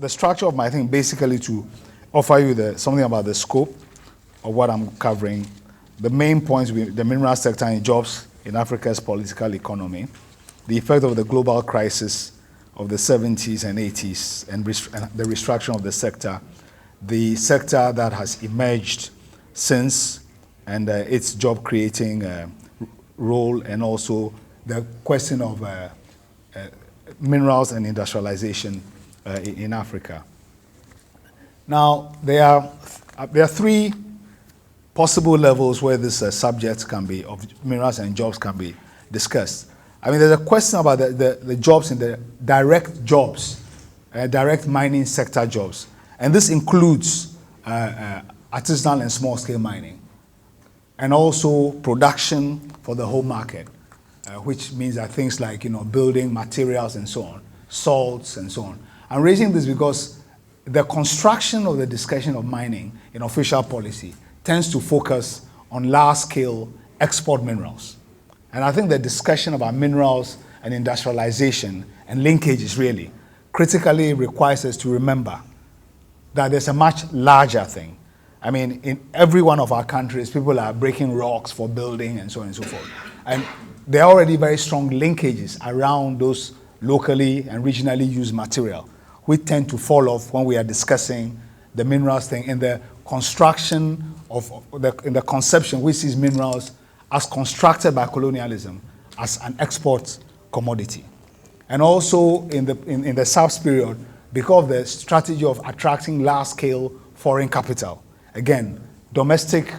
The structure of my thing basically to offer you something about the scope of what I'm covering. The main points will be the mineral sector and jobs in Africa's political economy, the effect of the global crisis of the 70s and 80s and the restructuring of the sector that has emerged since, and its job creating role, and also the question of minerals and industrialization in Africa. Now, there are three possible levels where this subject can be, of minerals and jobs, can be discussed. I mean, there's a question about the jobs in the direct jobs, direct mining sector jobs. And this includes artisanal and small-scale mining, and also production for the home market, which means that things like, building materials and so on, salts and so on. I'm raising this because the construction of the discussion of mining in official policy tends to focus on large-scale export minerals. And I think the discussion about minerals and industrialization and linkages really critically requires us to remember that there's a much larger thing. I mean, in every one of our countries, people are breaking rocks for building and so on and so forth. And there are already very strong linkages around those locally and regionally used material. We tend to fall off when we are discussing the minerals thing in the construction in the conception, which sees minerals as constructed by colonialism as an export commodity. And also in the SARS period, because of the strategy of attracting large-scale foreign capital. Again, domestic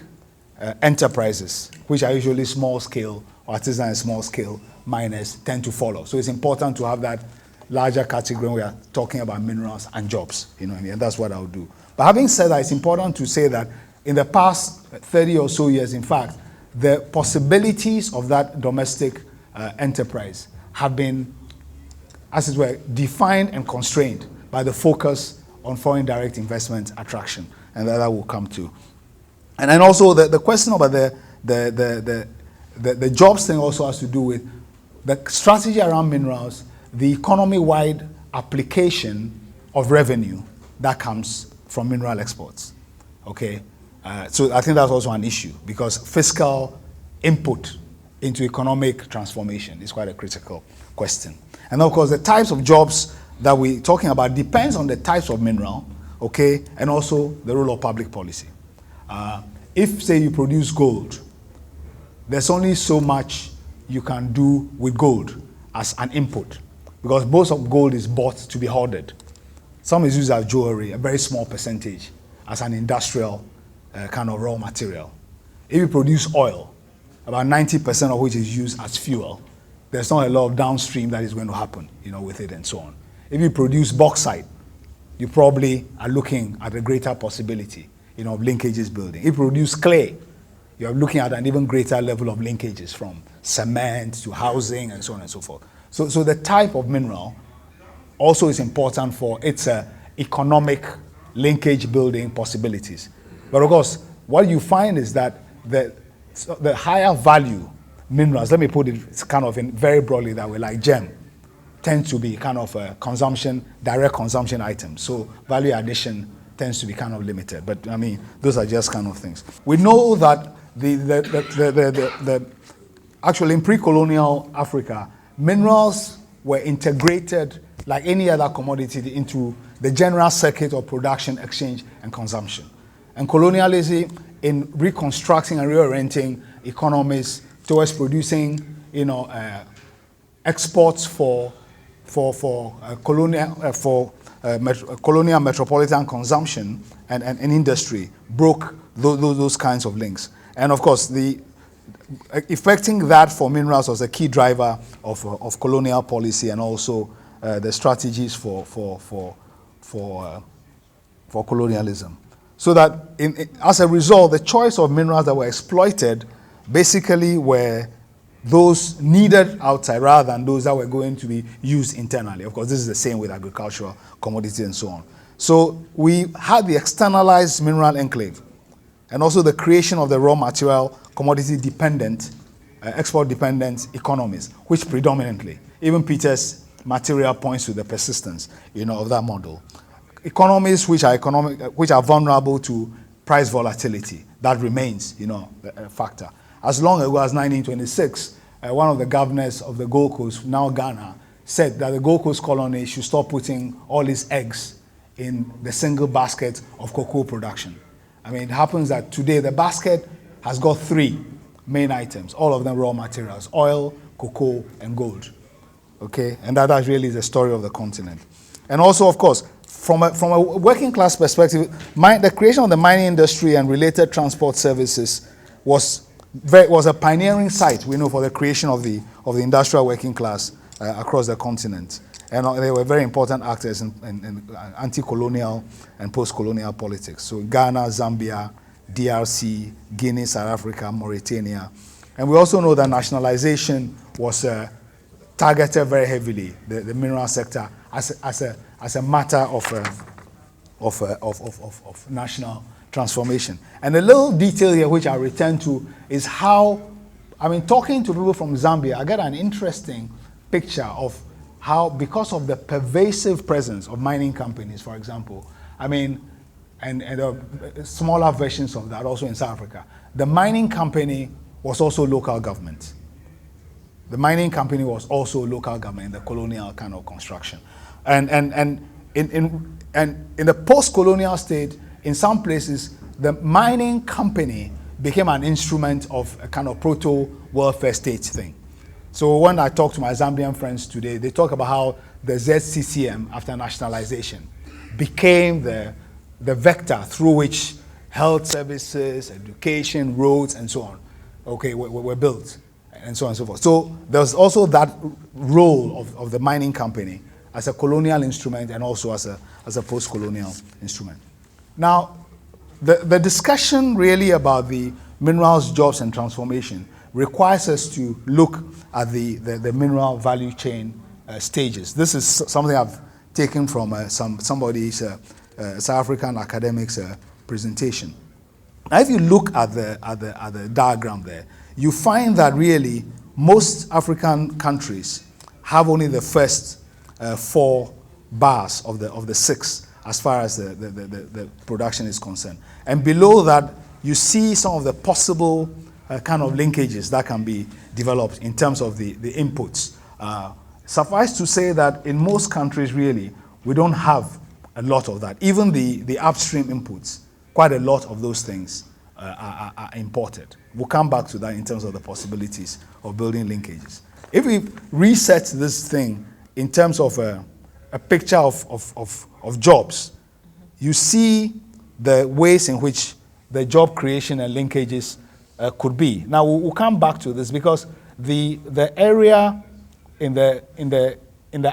enterprises, which are usually small-scale or artisan and small-scale miners, tend to follow. So it's important to have that larger category when we are talking about minerals and jobs, and that's what I'll do. But having said that, it's important to say that in the past 30 or so years, in fact, the possibilities of that domestic enterprise have been, as it were, defined and constrained by the focus on foreign direct investment attraction, and that will come to. And then also the question about the jobs thing also has to do with the strategy around minerals, the economy-wide application of revenue that comes from mineral exports. Okay, so I think that's also an issue, because fiscal input into economic transformation is quite a critical question. And of course, the types of jobs that we're talking about depends on the types of mineral, okay, and also the role of public policy. If, say, you produce gold, there's only so much you can do with gold as an input, because most of gold is bought to be hoarded. Some is used as jewelry, a very small percentage as an industrial kind of raw material. If you produce oil, about 90% of which is used as fuel, there's not a lot of downstream that is going to happen, with it and so on. If you produce bauxite, you probably are looking at a greater possibility, of linkages building. If you produce clay, you're looking at an even greater level of linkages from cement to housing and so on and so forth. So the type of mineral also is important for its economic linkage building possibilities. But of course, what you find is that the higher value minerals, let me put it kind of in very broadly that way, like gem, tend to be kind of direct consumption items. So value addition tends to be kind of limited. But I mean, those are just kind of things. We know that actually in pre-colonial Africa, minerals were integrated like any other commodity into the general circuit of production, exchange, and consumption. And colonialism, in reconstructing and reorienting economies towards producing, exports for colonial metropolitan consumption and industry, broke those kinds of links. And of course, effecting that for minerals was a key driver of colonial policy, and also the strategies for colonialism. So that as a result, the choice of minerals that were exploited basically were those needed outside rather than those that were going to be used internally. Of course, this is the same with agricultural commodities and so on. So we had the externalized mineral enclave, and also the creation of the raw material commodity-dependent, export-dependent economies, which predominantly, even Peters material points to the persistence, of that model. Economies which are vulnerable to price volatility, that remains, a factor. As long ago as 1926, one of the governors of the Gold Coast, now Ghana, said that the Gold Coast colony should stop putting all its eggs in the single basket of cocoa production. I mean, it happens that today the basket has got 3 main items, all of them raw materials: oil, cocoa, and gold. Okay, and that really is the story of the continent. And also, of course, from a working class perspective, the creation of the mining industry and related transport services was a pioneering site, we know, for the creation of the industrial working class across the continent. And they were very important actors in anti-colonial and post-colonial politics. So Ghana, Zambia, DRC, Guinea, South Africa, Mauritania. And we also know that nationalization was targeted very heavily, the mineral sector, as a matter of national transformation. And a little detail here which I return to is how, talking to people from Zambia, I get an interesting picture of how, because of the pervasive presence of mining companies, for example, and smaller versions of that also in South Africa, the mining company was also local government. The mining company was also local government in the colonial kind of construction. And in the post-colonial state, in some places, the mining company became an instrument of a kind of proto-welfare state thing. So when I talk to my Zambian friends today, they talk about how the ZCCM, after nationalization, became the vector through which health services, education, roads, and so on, were built, and so on and so forth. So there's also that role of the mining company as a colonial instrument and also as a post-colonial instrument. Now, the discussion really about the minerals, jobs, and transformation requires us to look at the mineral value chain stages. This is something I've taken from somebody's South African academic's presentation. Now, if you look at the diagram there, you find that really most African countries have only the first 4 bars of the 6 as far as the production is concerned. And below that, you see some of the possible kind of linkages that can be developed in terms of the inputs. Suffice to say that in most countries, really, we don't have a lot of that. Even the upstream inputs, quite a lot of those things are imported. We'll come back to that in terms of the possibilities of building linkages. If we reset this thing in terms of a picture of jobs, you see the ways in which the job creation and linkages could be. Now we'll come back to this because the area in the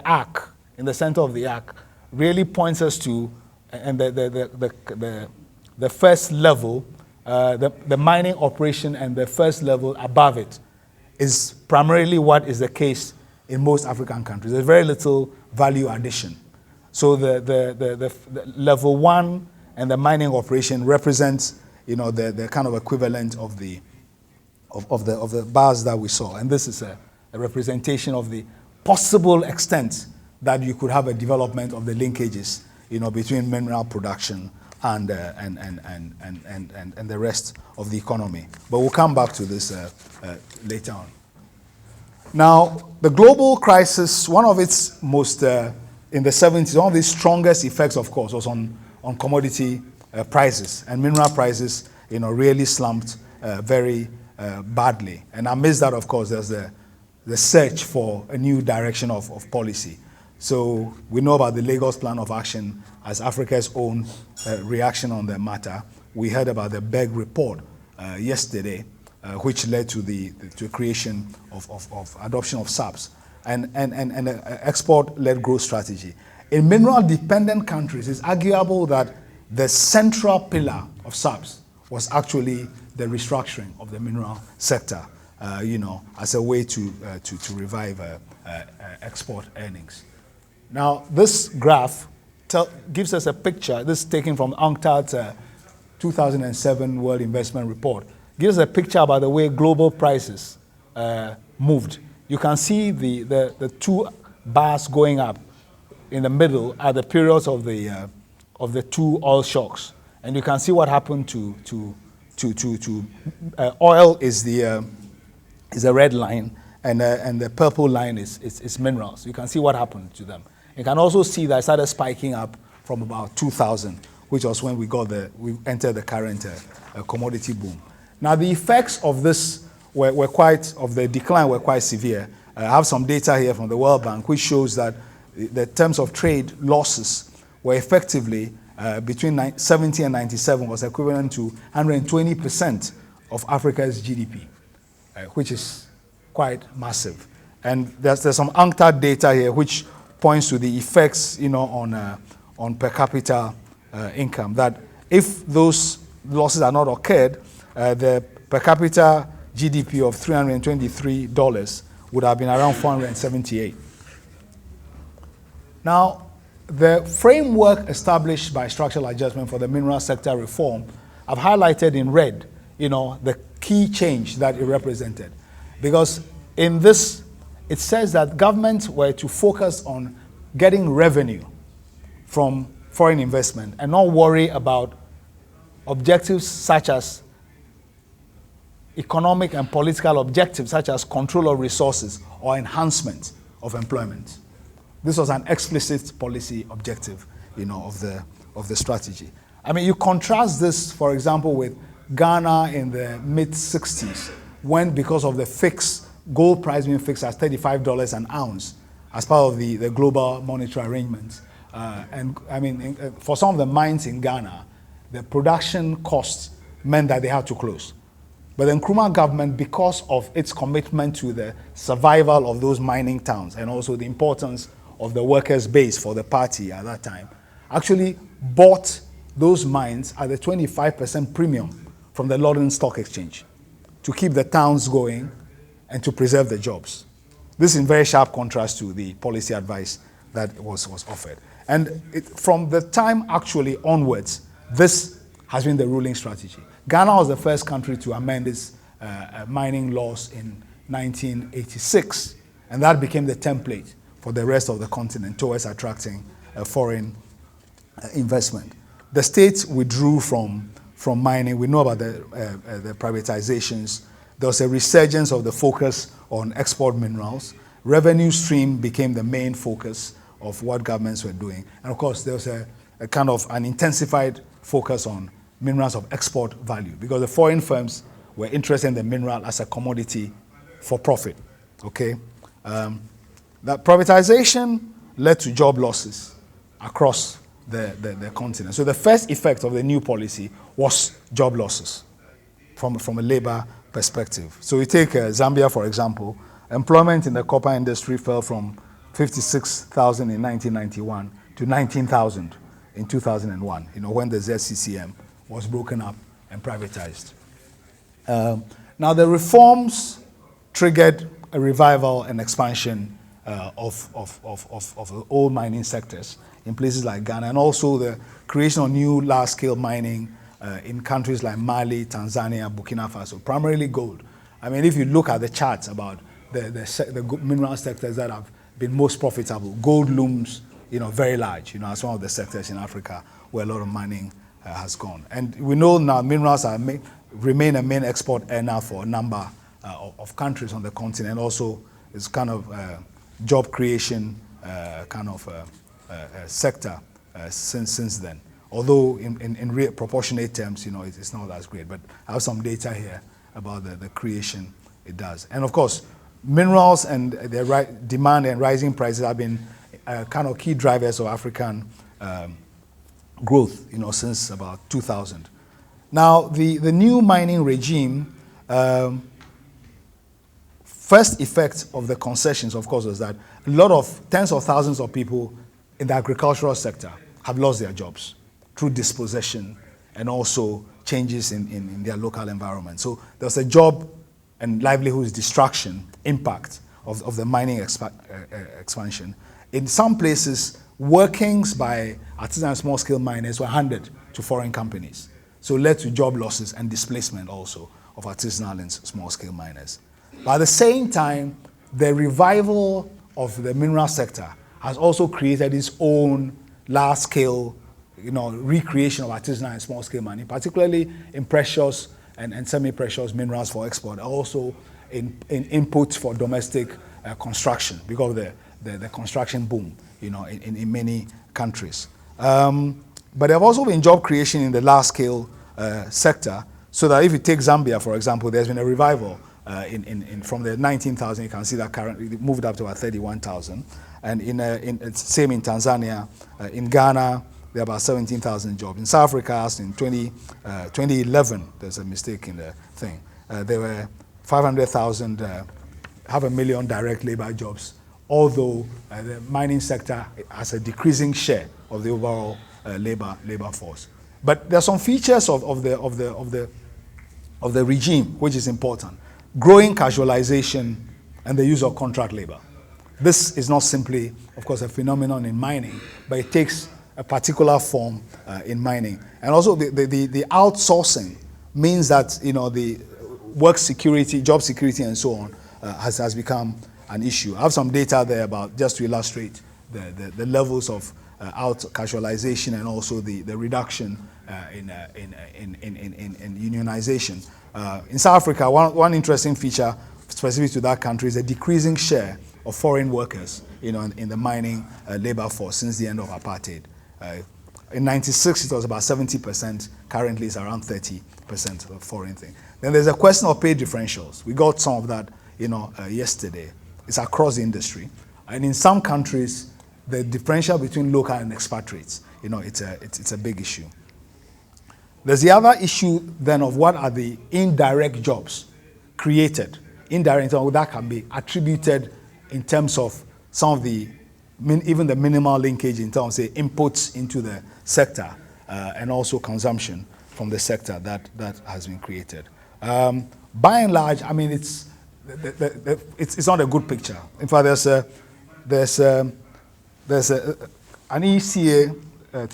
arc, in the center of the arc, really points us to, and the first level, the mining operation and the first level above it is primarily what is the case in most African countries. There's very little value addition. So the level 1 and the mining operation represents, the kind of equivalent of the bars that we saw. And this is a representation of the possible extent that you could have a development of the linkages, between mineral production and the rest of the economy. But we'll come back to this later on. Now, the global crisis, one of its most, in the 70s, one of the strongest effects, of course, was on commodity prices. And mineral prices, really slumped very badly. And amidst that, of course, there's the search for a new direction of policy. So we know about the Lagos Plan of Action as Africa's own reaction on the matter. We heard about the Berg report yesterday, which led to the creation of adoption of SAPs and an export-led growth strategy. In mineral-dependent countries, it's arguable that the central pillar of SAPs was actually the restructuring of the mineral sector, as a way to revive export earnings. Now, this graph gives us a picture. This is taken from UNCTAD's 2007 World Investment Report. Gives us a picture about the way global prices moved. You can see the 2 bars going up in the middle are the periods of the two oil shocks, and you can see what happened to oil is the red line, and the purple line is minerals. You can see what happened to them. You can also see that it started spiking up from about 2000, which was when we entered the current commodity boom. Now the effects of this the decline were quite severe. I have some data here from the World Bank which shows that the terms of trade losses were effectively between 70 and 97 was equivalent to 120% of Africa's GDP, which is quite massive. And there's some UNCTAD data here which points to the effects, on per capita income. That if those losses are not occurred, the per capita GDP of $323 would have been around 478. Now, the framework established by structural adjustment for the mineral sector reform, I've highlighted in red, the key change that it represented. Because in this, it says that governments were to focus on getting revenue from foreign investment and not worry about objectives such as economic and political objectives such as control of resources or enhancement of employment. This was an explicit policy objective, of the strategy. I mean, you contrast this, for example, with Ghana in the mid-60s, when because of the gold price being fixed at $35 an ounce as part of the global monetary arrangements. And I mean, for some of the mines in Ghana, the production costs meant that they had to close. But the Nkrumah government, because of its commitment to the survival of those mining towns and also the importance of the workers' base for the party at that time, actually bought those mines at a 25% premium from the London Stock Exchange to keep the towns going and to preserve the jobs. This is in very sharp contrast to the policy advice that was offered. And from the time actually onwards, this has been the ruling strategy. Ghana was the first country to amend its mining laws in 1986, and that became the template for the rest of the continent towards attracting foreign investment. The states withdrew from mining. We know about the privatizations. There was a resurgence of the focus on export minerals. Revenue stream became the main focus of what governments were doing. And of course, there was a kind of an intensified focus on minerals of export value because the foreign firms were interested in the mineral as a commodity for profit. Okay, that privatization led to job losses across the continent. So the first effect of the new policy was job losses from a labor perspective. So we take Zambia, for example. Employment in the copper industry fell from 56,000 in 1991 to 19,000 in 2001, when the ZCCM was broken up and privatized. Now the reforms triggered a revival and expansion of the old mining sectors in places like Ghana, and also the creation of new large-scale mining in countries like Mali, Tanzania, Burkina Faso, primarily gold. I mean, if you look at the charts about the mineral sectors that have been most profitable, gold looms, very large, as one of the sectors in Africa where a lot of mining has gone. And we know now minerals remain a main export earner for a number of countries on the continent. Also, it's kind of job creation sector since then. Although in real proportionate terms, it's not as great. But I have some data here about the creation it does. And of course, minerals and their demand and rising prices have been kind of key drivers of African growth, since about 2000. Now, the new mining regime, first effect of the concessions, of course, was that a lot of tens of thousands of people in the agricultural sector have lost their jobs through dispossession and also changes in their local environment. So there was a job and livelihoods destruction impact of the mining expansion. In some places, workings by artisan and small-scale miners were handed to foreign companies. So it led to job losses and displacement also of artisanal and small-scale miners. But at the same time, the revival of the mineral sector has also created its own large-scale, recreation of artisanal and small-scale mining, particularly in precious and semi-precious minerals for export, also in inputs for domestic construction because of the construction boom, in many countries. But there have also been job creation in the large-scale sector, so that if you take Zambia, for example, there's been a revival from the 19,000. You can see that currently it moved up to about 31,000, and it's same in Tanzania, in Ghana. There are about 17,000 jobs. In South Africa, in 2011, there's a mistake in the thing. There were 500,000, 500,000 direct labor jobs, although the mining sector has a decreasing share of the overall labor force. But there are some features of the regime which is important: growing casualization and the use of contract labor. This is not simply, of course, a phenomenon in mining, but it takes a particular form in mining. And also the outsourcing means that the work security, job security, and so on has become an issue. I have some data there about, just to illustrate the levels of out casualization and also the reduction in unionization. In South Africa, one interesting feature specific to that country is a decreasing share of foreign workers, in the mining labor force since the end of apartheid. In '96, it was about 70%. Currently, it's around 30% of foreign thing. Then there's a question of pay differentials. We got some of that, yesterday. It's across the industry, and in some countries, the differential between local and expatriates, it's a big issue. There's the other issue then of what are the indirect jobs created, indirect that can be attributed in terms of some of the even the minimal linkage in terms of, say, inputs into the sector and also consumption from the sector that has been created. By and large, I mean, it's not a good picture. In fact, there's an ECA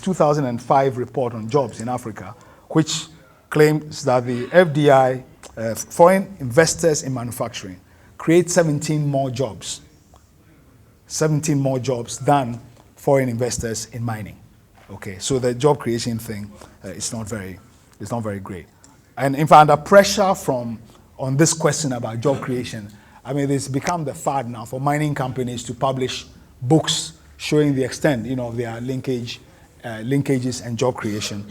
2005 report on jobs in Africa, which claims that the FDI, foreign investors in manufacturing, create 17 more jobs than foreign investors in mining. Okay, so the job creation thing is not very great. And in fact, under pressure on this question about job creation, I mean, it's become the fad now for mining companies to publish books showing the extent, of their linkages and job creation.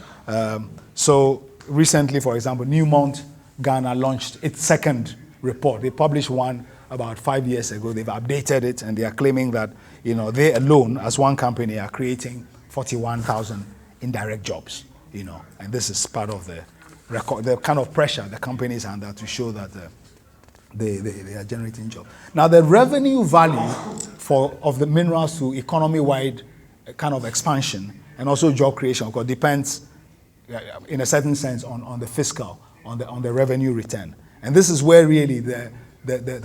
So recently, for example, Newmont Ghana launched its second report. They published one about 5 years ago. They've updated it, and they are claiming that they alone, as one company, are creating 41,000 indirect jobs. And this is part of the kind of pressure the companies are under to show that they are generating jobs. Now, the revenue value of the minerals to economy-wide kind of expansion and also job creation, of course, depends in a certain sense on the fiscal, on the revenue return. And this is where really the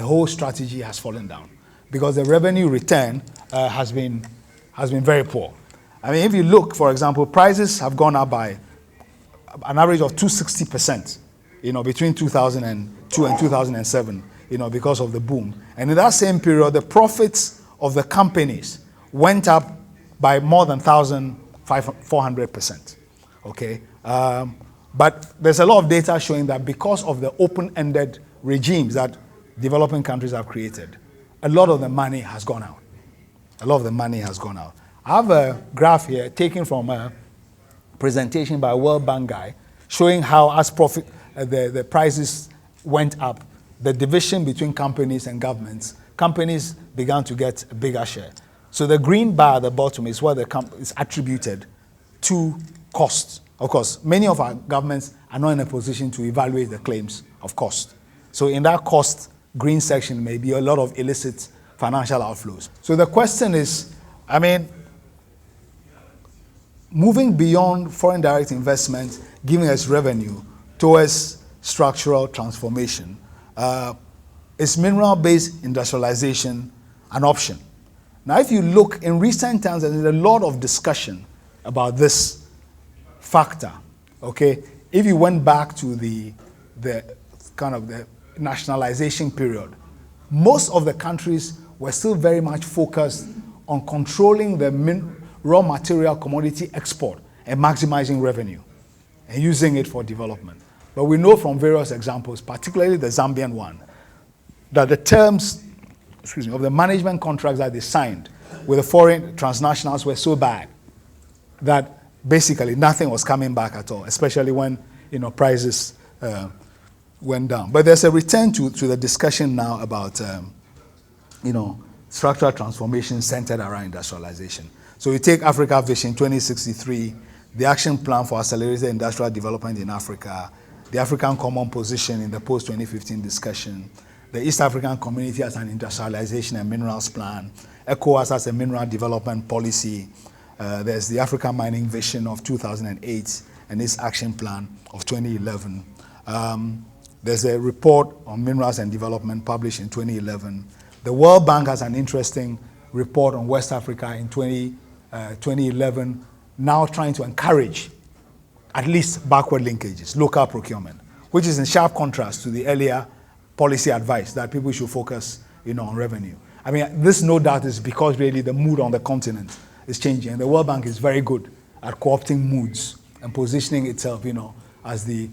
whole strategy has fallen down, because the revenue return has been very poor. I mean, if you look, for example, prices have gone up by an average of 260%, between 2002 and 2007, because of the boom. And in that same period, the profits of the companies went up by more than 400%. Okay, but there's a lot of data showing that because of the open-ended regimes that developing countries have created, a lot of the money has gone out. I have a graph here taken from a presentation by a World Bank guy showing how, as the prices went up, the division between companies and governments, companies began to get a bigger share. So the green bar at the bottom is what is attributed to costs. Of course, many of our governments are not in a position to evaluate the claims of cost. So in that cost green section may be a lot of illicit financial outflows. So the question is, I mean, moving beyond foreign direct investment, giving us revenue, towards structural transformation, is mineral-based industrialization an option? Now, if you look in recent times, there's a lot of discussion about this factor. Okay, if you went back to the kind of the nationalization period, most of the countries were still very much focused on controlling the raw material commodity export and maximizing revenue and using it for development. But we know from various examples, particularly the Zambian one, that the terms of the management contracts that they signed with the foreign transnationals were so bad that basically nothing was coming back at all, especially when prices went down. But there's a return to the discussion now about structural transformation centered around industrialization. So you take Africa Vision 2063, the Action Plan for Accelerated Industrial Development in Africa, the African Common Position in the post-2015 discussion, the East African Community as an industrialization and minerals plan, ECOWAS as a mineral development policy. There's the African Mining Vision of 2008 and this Action Plan of 2011. There's a report on minerals and development published in 2011. The World Bank has an interesting report on West Africa in 2011, now trying to encourage at least backward linkages, local procurement, which is in sharp contrast to the earlier policy advice that people should focus on revenue. I mean, this no doubt is because really the mood on the continent is changing, and the World Bank is very good at co-opting moods and positioning itself as the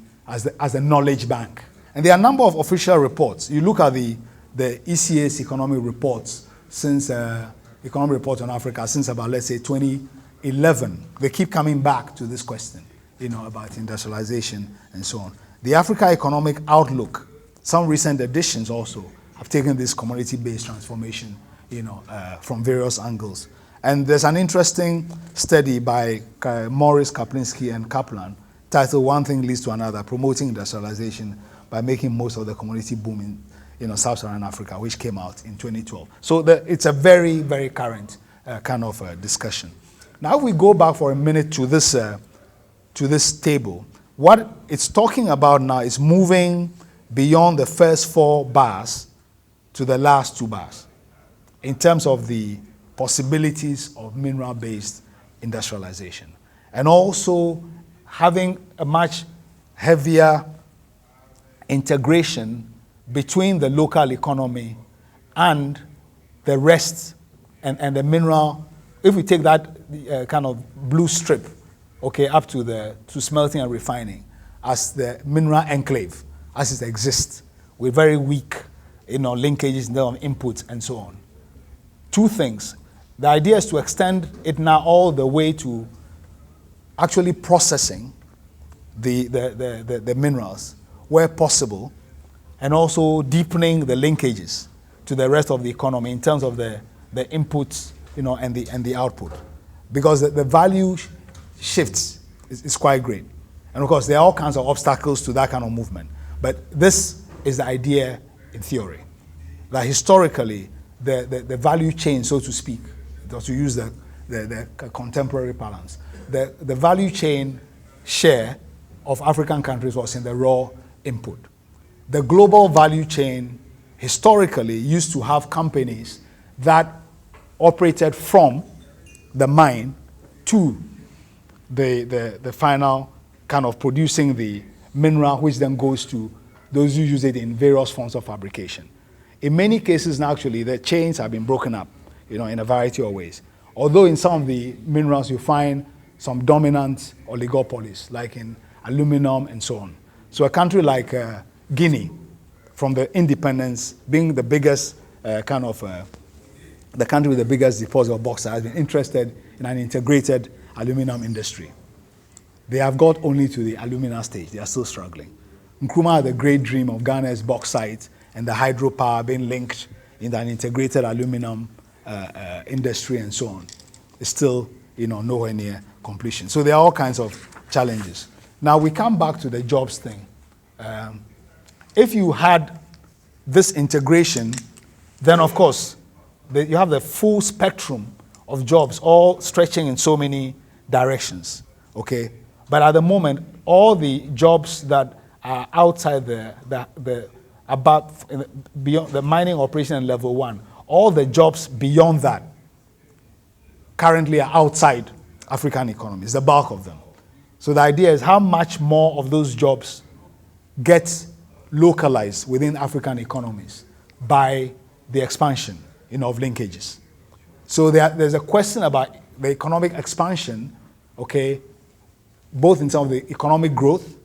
knowledge bank. And there are a number of official reports. You look at the ECA's economic reports since economic report on Africa since about, let's say, 2011. They keep coming back to this question, about industrialization and so on. The Africa Economic Outlook, some recent editions also have taken this commodity-based transformation, from various angles. And there's an interesting study by Morris, Kaplinski, and Kaplan titled "One Thing Leads to Another: Promoting Industrialization by Making Most of the Commodity Boom in Sub-Saharan Africa," which came out in 2012. So it's a very, very current kind of discussion. Now, if we go back for a minute to this table, what it's talking about now is moving beyond the first 4 bars to the last 2 bars in terms of the possibilities of mineral-based industrialization, and also having a much heavier integration between the local economy and the rest and the mineral. If we take that kind of blue strip, up to smelting and refining as the mineral enclave as it exists, with very weak linkages in terms of inputs and so on. 2 things. The idea is to extend it now all the way to actually processing the minerals where possible, and also deepening the linkages to the rest of the economy in terms of the inputs, and the output, because the value shifts is quite great, and of course there are all kinds of obstacles to that kind of movement. But this is the idea in theory, that historically the value chain, so to speak, to use the contemporary balance, the value chain share of African countries was in the raw input. The global value chain historically used to have companies that operated from the mine to the final kind of producing the mineral, which then goes to those who use it in various forms of fabrication. In many cases now, actually, the chains have been broken up, in a variety of ways. Although in some of the minerals you find some dominant oligopolies, like in aluminum and so on. So a country like Guinea, from the independence, being the biggest the country with the biggest deposit of bauxite, has been interested in an integrated aluminum industry. They have got only to the alumina stage. They are still struggling. Nkrumah had the great dream of Ghana's bauxite and the hydropower being linked in an integrated aluminum industry and so on. It's still, nowhere near completion. So there are all kinds of challenges. Now we come back to the jobs thing. If you had this integration, then of course you have the full spectrum of jobs, all stretching in so many directions. Okay, but at the moment, all the jobs that are outside beyond the mining operation in level 1, all the jobs beyond that currently are outside African economies, the bulk of them. So the idea is how much more of those jobs get localized within African economies by the expansion of linkages. So there's a question about the economic expansion, okay, both in terms of the economic growth,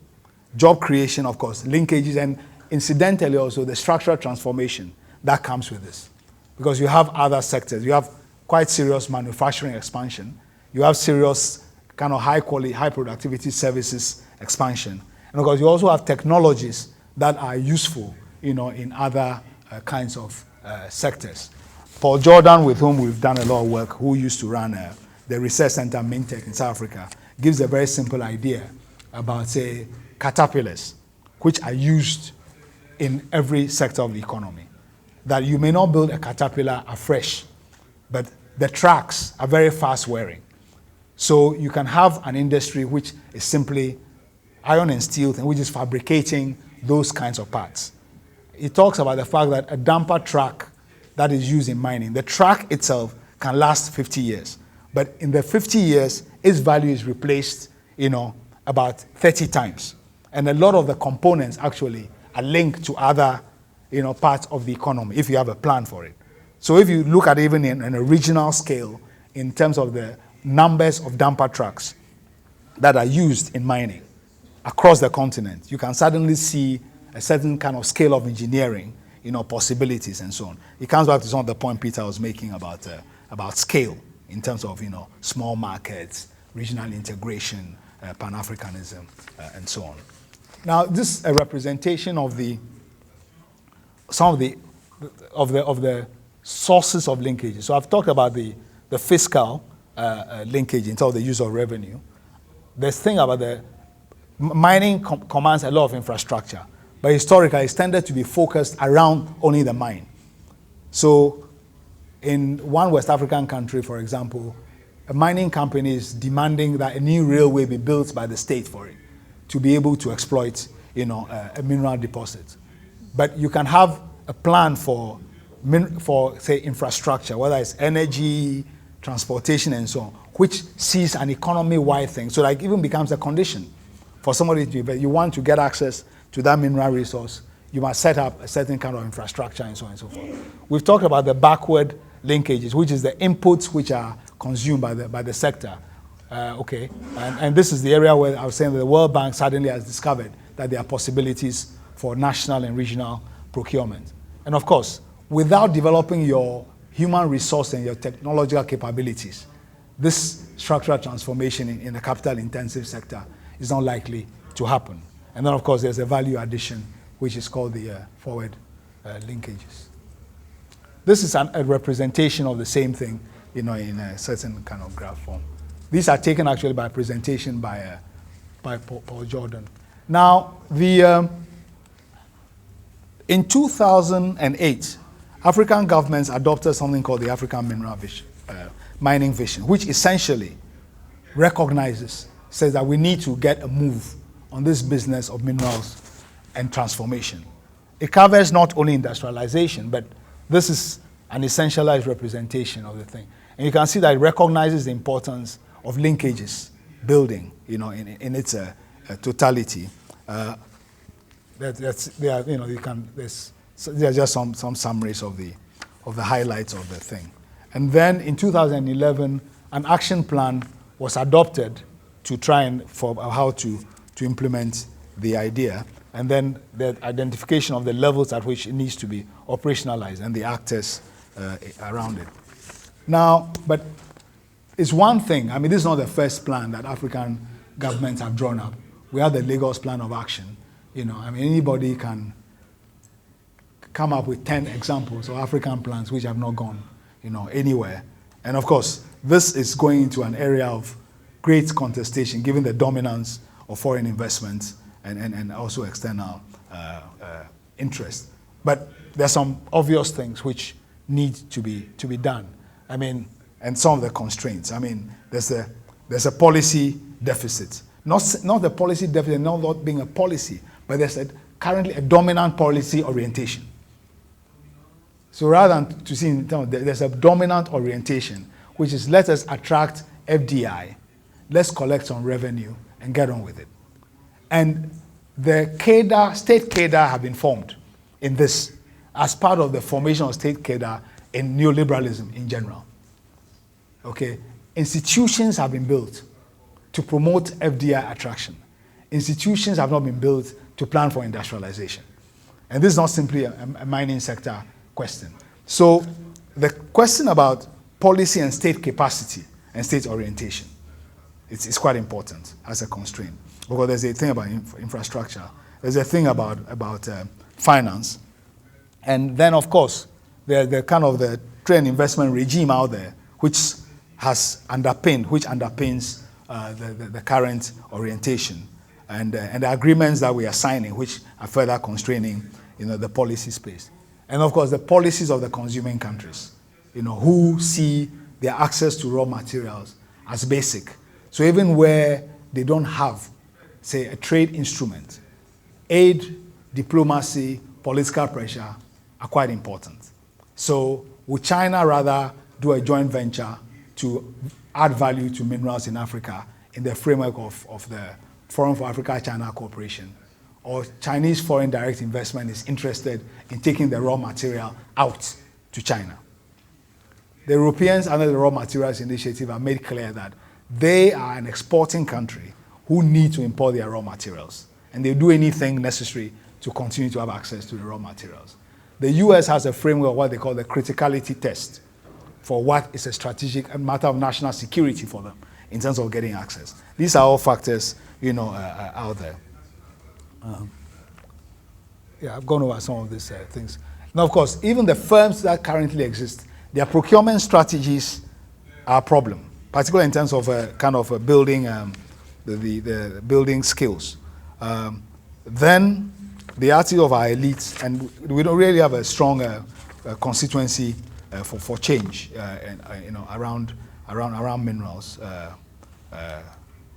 job creation, of course, linkages, and incidentally also the structural transformation that comes with this. Because you have other sectors. You have quite serious manufacturing expansion. You have serious kind of high quality, high productivity services expansion. And of course, you also have technologies that are useful, in other kinds of sectors. Paul Jordan, with whom we've done a lot of work, who used to run the research center Mintech in South Africa, gives a very simple idea about, say, caterpillars, which are used in every sector of the economy. That you may not build a caterpillar afresh, but the tracks are very fast wearing. So you can have an industry which is simply iron and steel, and which is fabricating those kinds of parts. It talks about the fact that a dumper track that is used in mining, the track itself can last 50 years. But in the 50 years, its value is replaced, about 30 times. And a lot of the components actually are linked to other, parts of the economy if you have a plan for it. So if you look at even in a regional scale, in terms of the numbers of dumper trucks that are used in mining across the continent, you can suddenly see a certain kind of scale of engineering, possibilities and so on. It comes back to some of the point Peter was making about scale in terms of, small markets, regional integration, Pan-Africanism, and so on. Now, this is a representation of some of the sources of linkages. So I've talked about the fiscal linkage in terms of the use of revenue. This thing about the mining commands a lot of infrastructure, but historically it's tended to be focused around only the mine. So in one West African country, for example, a mining company is demanding that a new railway be built by the state for it to be able to exploit, a mineral deposit. But you can have a plan for say, infrastructure, whether it's energy, transportation, and so on, which sees an economy-wide thing. So like even becomes a condition for somebody to, but you want to get access to that mineral resource, you must set up a certain kind of infrastructure and so on and so forth. We've talked about the backward linkages, which is the inputs which are consumed by the sector. Okay, and this is the area where I was saying that the World Bank suddenly has discovered that there are possibilities for national and regional procurement. And of course, without developing your human resource and your technological capabilities, this structural transformation in a capital-intensive sector is not likely to happen. And then, of course, there's a value addition, which is called the forward linkages. This is a representation of the same thing, in a certain kind of graph form. These are taken actually by a presentation by Paul Jordan. Now, in 2008, African governments adopted something called the African Mining Vision, which essentially says that we need to get a move on this business of minerals and transformation. It covers not only industrialization, but this is an essentialized representation of the thing. And you can see that it recognizes the importance of linkages building, in its totality. There are just some summaries of the highlights of the thing. And then in 2011, an action plan was adopted to try and for how to implement the idea, and then the identification of the levels at which it needs to be operationalized and the actors around it. Now, but it's one thing. I mean, this is not the first plan that African governments have drawn up. We have the Lagos Plan of Action. Anybody can come up with 10 examples of African plans which have not gone, anywhere. And of course, this is going into an area of great contestation given the dominance of foreign investment and also external interest. But there's some obvious things which need to be done. And some of the constraints. There's a policy deficit. Not the policy deficit, not being a policy, but there's currently a dominant policy orientation. So rather than to see, there's a dominant orientation, which is let us attract FDI, let's collect some revenue and get on with it. And the state cadre have been formed in this as part of the formation of state cadre in neoliberalism in general. Okay, institutions have been built to promote FDI attraction. Institutions have not been built to plan for industrialization. And this is not simply a mining sector question. So the question about policy and state capacity and state orientation, it's quite important as a constraint. Because there's a thing about infrastructure, there's a thing about finance, and then of course, the kind of the trade and investment regime out there, which underpins the current orientation, and the agreements that we are signing, which are further constraining, the policy space, and of course the policies of the consuming countries, who see their access to raw materials as basic. So even where they don't have, say, a trade instrument, aid, diplomacy, political pressure are quite important. So would China rather do a joint venture to add value to minerals in Africa in the framework of the Forum for Africa-China Cooperation, or Chinese foreign direct investment is interested in taking the raw material out to China? The Europeans under the Raw Materials Initiative have made clear that they are an exporting country who need to import their raw materials, and they do anything necessary to continue to have access to the raw materials. The US has a framework of what they call the criticality test for what is a strategic matter of national security for them in terms of getting access. These are all factors, out there. I've gone over some of these things. Now, of course, even the firms that currently exist, their procurement strategies are a problem, particularly in terms of building the building skills. Then the attitude of our elites, and we don't really have a strong constituency for change, around minerals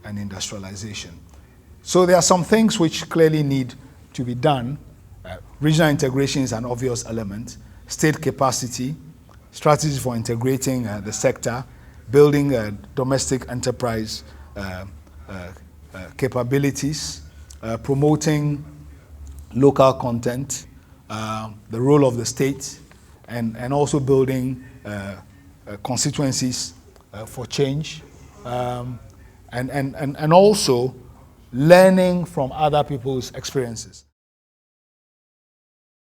and industrialization. So there are some things which clearly need to be done. Regional integration is an obvious element. State capacity, strategies for integrating the sector, building domestic enterprise capabilities, promoting local content, the role of the state, and also building constituencies for change, and also learning from other people's experiences.